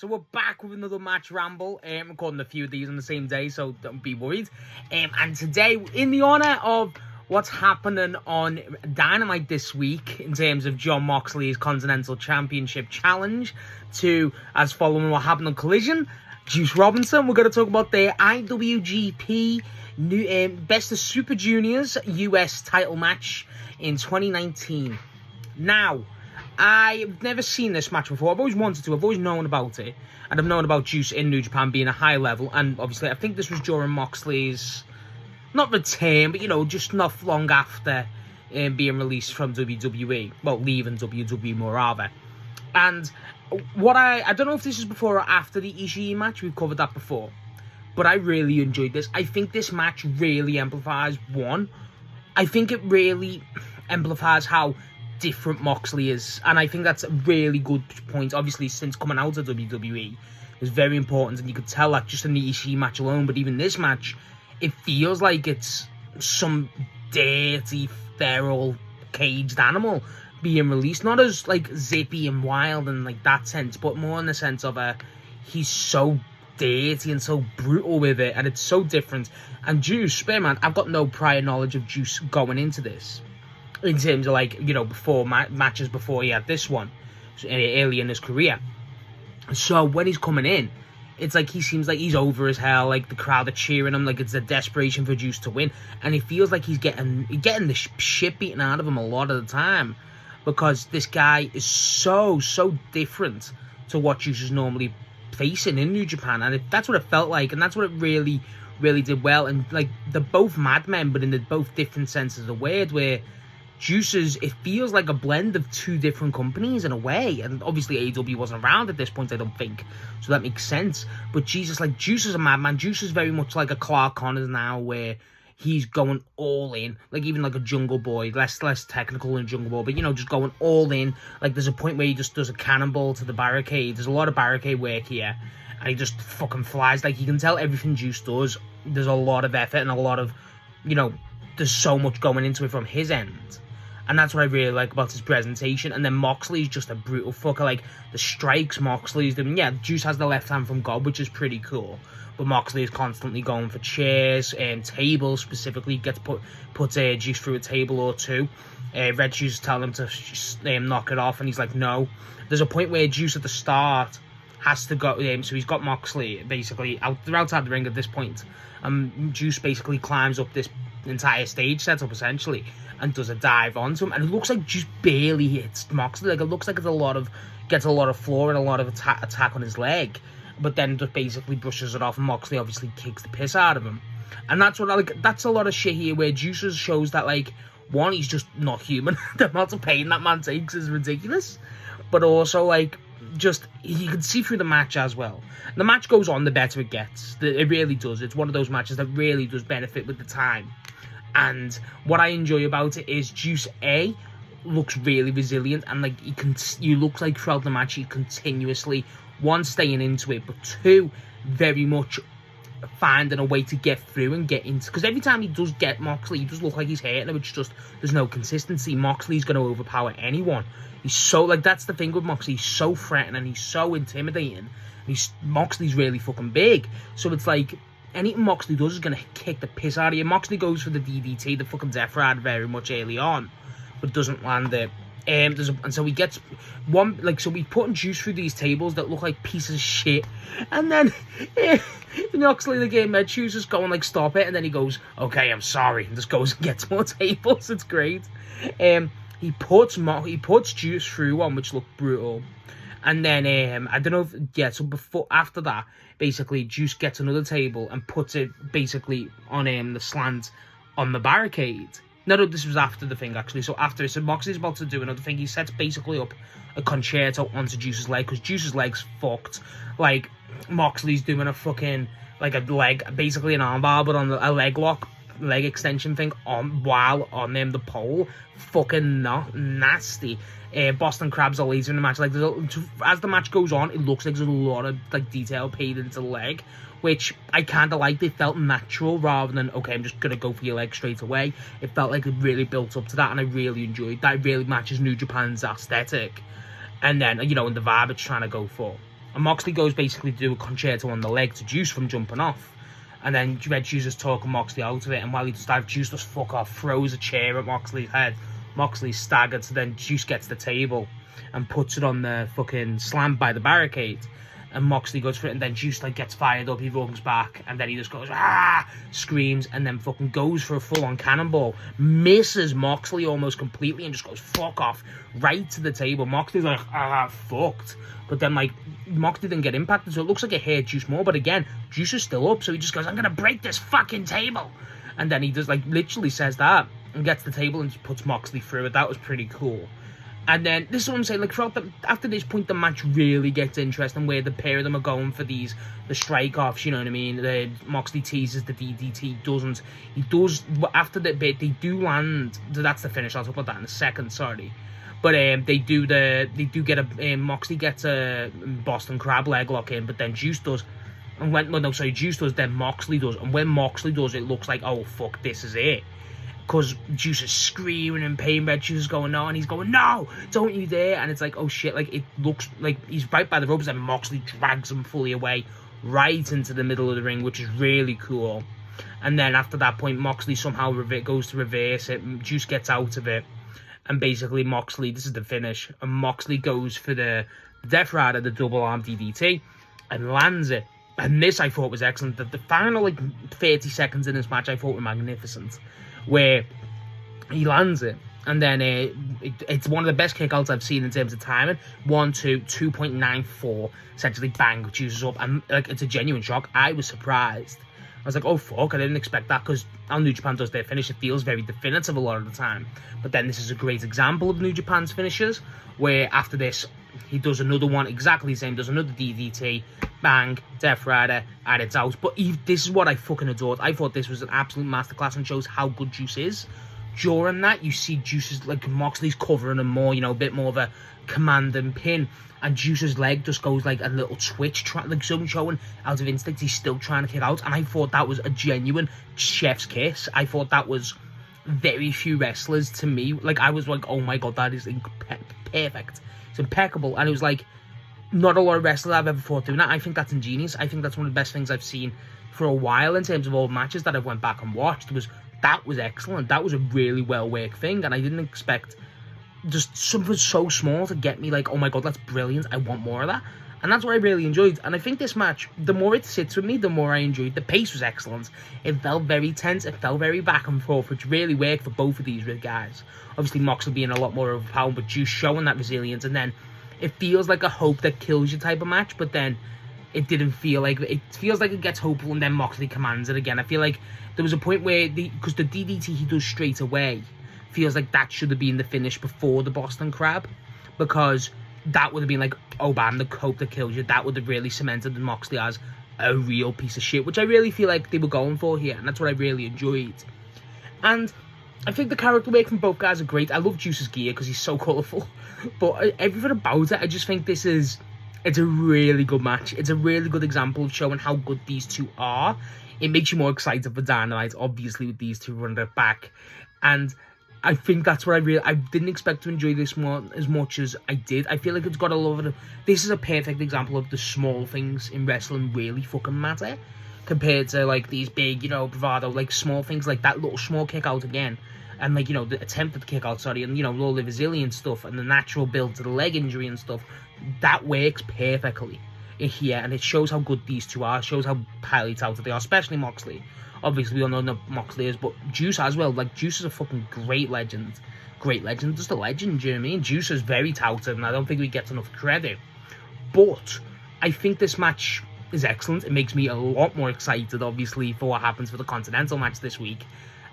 So we're back with another match ramble. Recording a few of these on the same day, so don't be worried. And today, in the honour of what's happening on Dynamite this week, in terms of Jon Moxley's Continental Championship Challenge, to, as following what happened on Collision, Juice Robinson, we're going to talk about their IWGP Best of Super Juniors US title match in 2019. Now, I've never seen this match before. I've always wanted to. I've always known about it. And I've known about Juice in New Japan being a high level. And obviously, I think this was during Moxley's, not return, but, you know, just not long after being released from WWE. Well, leaving WWE more rather. And what I don't know if this is before or after the Ishii match. We've covered that before. But I really enjoyed this. I think this match really amplifies one. I think it really amplifies how different Moxley is, and I think that's a really good point. Obviously, since coming out of WWE, it's very important, and you could tell that just in the Ishii match alone. But even this match, it feels like it's some dirty, feral, caged animal being released, not as like zippy and wild and like that sense, but more in the sense of he's so dirty and so brutal with it, and it's so different. And Juice, Spearman, I've got no prior knowledge of Juice going into this. In terms of, like, you know, before matches before he had this one, early in his career. So when he's coming in, it's like he seems like he's over as hell. Like, the crowd are cheering him, like it's a desperation for Juice to win, and he feels like he's getting the shit beaten out of him a lot of the time, because this guy is so different to what Juice is normally facing in New Japan, and that's what it felt like, and that's what it really did well. And like, they're both madmen, but in the both different senses of the word, where Juice's, it feels like a blend of two different companies in a way. And obviously AEW wasn't around at this point, I don't think, so that makes sense. But Jesus, like, Juice is a madman. Juice is very much like a Clark Connors now, where he's going all in, like even like a Jungle Boy, less technical than Jungle Boy, but you know, just going all in. Like, there's a point where he just does a cannonball to the barricade. There's a lot of barricade work here, and he just fucking flies. Like, you can tell everything Juice does, there's a lot of effort and a lot of, you know, there's so much going into it from his end. And that's what I really like about his presentation. And then Moxley's just a brutal fucker. Like, the strikes Moxley's doing. Yeah, Juice has the left hand from God, which is pretty cool. But Moxley is constantly going for chairs and tables specifically. Gets put Juice through a table or two. Red Shoes telling him to knock it off, and he's like, no. There's a point where Juice at the start has to go. So he's got Moxley basically they're outside the ring at this point. Juice basically climbs up this entire stage setup essentially, and does a dive onto him, and it looks like Juice barely hits Moxley. Like, it looks like it's gets a lot of floor and a lot of attack on his leg, but then just basically brushes it off, and Moxley obviously kicks the piss out of him. And that's what I like. That's a lot of shit here where Juice shows that, like, one, he's just not human. The amount of pain that man takes is ridiculous, but also, like, just, you can see through the match as well. The match goes on, the better it gets. It really does. It's one of those matches that really does benefit with the time. And what I enjoy about it is Juice A looks really resilient, and like you looks like throughout the match he continuously, one, staying into it, but two, very much finding a way to get through and get into, because every time he does get Moxley, he does look like he's hurting him. It's just, there's no consistency. Moxley's going to overpower anyone. He's so, like, that's the thing with Moxley, he's so threatening and he's so intimidating. Moxley's really fucking big, so it's like anything Moxley does is going to kick the piss out of you. Moxley goes for the DDT, the fucking Death Ride, very much early on, but doesn't land it. And so he gets one, like, so we putting Juice through these tables that look like pieces of shit, and then Moxley, the game Med Shoes, is going like, stop it, and then he goes, okay, I'm sorry, and just goes and gets more tables. It's great. He puts Juice through one, which looked brutal. And then, I don't know if, yeah, so after that, basically, Juice gets another table and puts it basically on the slant on the barricade. No, this was after the thing, actually. So after, so Moxley's about to do another thing. He sets basically up a concerto onto Juice's leg, because Juice's leg's fucked. Like, Moxley's doing a fucking, like, a leg, basically an armbar, but on a leg lock, leg extension thing, while on the pole. Fucking nasty. Boston Crabs are later in the match. Like, as the match goes on, it looks like there's a lot of, like, detail paid into the leg, which I kind of liked. It felt natural rather than, okay, I'm just going to go for your leg straight away. It felt like it really built up to that, and I really enjoyed that. It really matches New Japan's aesthetic. And then, you know, in the vibe it's trying to go for. And Moxley goes basically to do a concerto on the leg to Juice from jumping off. And then Red Juice is talking Moxley out of it. And while he does that, Juice does fuck off, throws a chair at Moxley's head. Moxley's staggered, so then Juice gets the table and puts it on the fucking slam by the barricade. And Moxley goes for it, and then Juice like gets fired up, he runs back, and then he just goes, ah, screams, and then fucking goes for a full-on cannonball, misses Moxley almost completely, and just goes fuck off, right to the table. Moxley's like, fucked. But then like, Moxley didn't get impacted, so it looks like it hurt Juice more, but again, Juice is still up, so he just goes, I'm gonna break this fucking table. And then he just like, literally says that, and gets the table and just puts Moxley through it. That was pretty cool. And then, this is what I'm saying, like, after this point, the match really gets interesting, where the pair of them are going for the strike-offs, you know what I mean? Moxley teases the DDT, doesn't. He does, after the bit, they do land, that's the finish, I'll talk about that in a second, sorry. But Moxley gets a Boston Crab leg lock in, but then Juice does. And Juice does, then Moxley does. And when Moxley does, it looks like, oh, fuck, this is it. Because Juice is screaming in pain, Red Juice is going, no, and he's going, no, don't you dare. And it's like, oh shit, like, it looks like he's right by the ropes, and Moxley drags him fully away, right into the middle of the ring, which is really cool. And then after that point, Moxley somehow goes to reverse it, Juice gets out of it, and basically Moxley, this is the finish, and Moxley goes for the Death Rider, the double arm DDT, and lands it. And this I thought was excellent. The final like 30 seconds in this match I thought were magnificent, where he lands it, and then it's one of the best kickouts I've seen in terms of timing. 2.94, essentially bang, Juice up, and like it's a genuine shock. I was surprised. I was like, oh fuck, I didn't expect that, because how New Japan does their finish, it feels very definitive a lot of the time. But then this is a great example of New Japan's finishes, where after this, he does another one exactly the same, does another DDT, bang, Death Rider, and it's out. But this is what I fucking adored. I thought this was an absolute masterclass and shows how good Juice is. During that, you see Juice's, like, Moxley's covering him more, you know, a bit more of a command and pin, and Juice's leg just goes like a little twitch, like someone showing out of instinct he's still trying to kick out. And I thought that was a genuine chef's kiss. I thought that was very few wrestlers to me. Like, I was like, oh my god, that is perfect. It's impeccable. And it was like, not a lot of wrestlers I've ever thought doing that. I think that's ingenious. I think that's one of the best things I've seen for a while in terms of all matches that I've went back and watched. That was excellent. That was a really well worked thing, and I didn't expect just something so small to get me like, oh my god, that's brilliant. I want more of that. And that's what I really enjoyed. And I think this match, the more it sits with me, the more I enjoyed. The pace was excellent. It felt very tense. It felt very back and forth, which really worked for both of these guys. Obviously, Moxley being a lot more overpowered, but Juice showing that resilience. And then it feels like a hope that kills you type of match, but then it didn't feel like it. Feels like it gets hopeful, and then Moxley commands it again. I feel like there was a point where because the DDT he does straight away feels like that should have been the finish before the Boston Crab, because that would have been like, oh bam, the hope that kills you. That would have really cemented Moxley as a real piece of shit, which I really feel like they were going for here, and that's what I really enjoyed. And I think the character work from both guys are great. I love Juice's gear because he's so colourful, but everything about it, I just think it's a really good match. It's a really good example of showing how good these two are. It makes you more excited for Dynamite, obviously, with these two running it back. And I think that's what I didn't expect to enjoy this more as much as I did. I feel like it's got a lot of it. This is a perfect example of the small things in wrestling really fucking matter, compared to like these big, you know, bravado, like small things like that little small kick out again. And like, you know, the attempted kick out, sorry, and you know, all the resilience stuff and the natural build to the leg injury and stuff, that works perfectly here, and it shows how good these two are. It shows how highly talented they are, especially Moxley. Obviously, we all know Moxley is, but Juice as well. Like, Juice is a fucking great legend. Great legend, just a legend, you know what I mean? Juice is very talented, and I don't think he gets enough credit. But I think this match is excellent. It makes me a lot more excited, obviously, for what happens for the Continental match this week.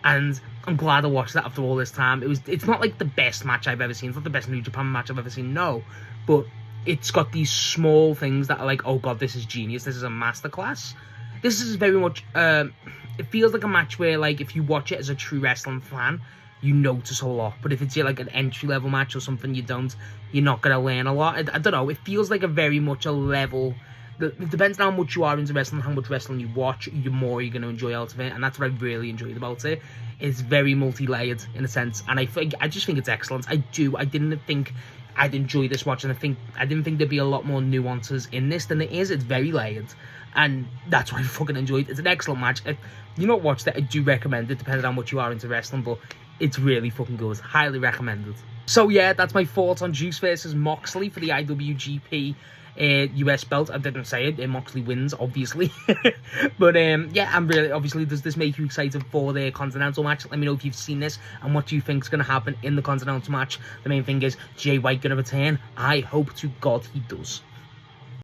And I'm glad I watched that after all this time. It's not like the best match I've ever seen. It's not the best New Japan match I've ever seen, no. But it's got these small things that are like, oh god, this is genius. This is a masterclass. This is very much, it feels like a match where, like, if you watch it as a true wrestling fan, you notice a lot. But if it's like an entry-level match or something, you're not going to learn a lot. I don't know, it feels like a very much a level. It depends on how much you are into wrestling, how much wrestling you watch, the more you're going to enjoy out of it. And that's what I really enjoyed about it. It's very multi-layered, in a sense. And I just think it's excellent. I didn't think I'd enjoy this watch, and I didn't think there'd be a lot more nuances in this than there is. It's very layered, and that's why I fucking enjoyed it. It's an excellent match. If you not watched it, I do recommend it, depending on what you are into wrestling, but it's really fucking good. Highly recommended. So yeah, that's my thoughts on Juice versus Moxley for the IWGP US belt. I didn't say it. Moxley wins, obviously. But yeah, I'm really, obviously, does this make you excited for the Continental match? Let me know if you've seen this and what do you think is going to happen in the Continental match. The main thing is, Jay White going to return? I hope to God he does.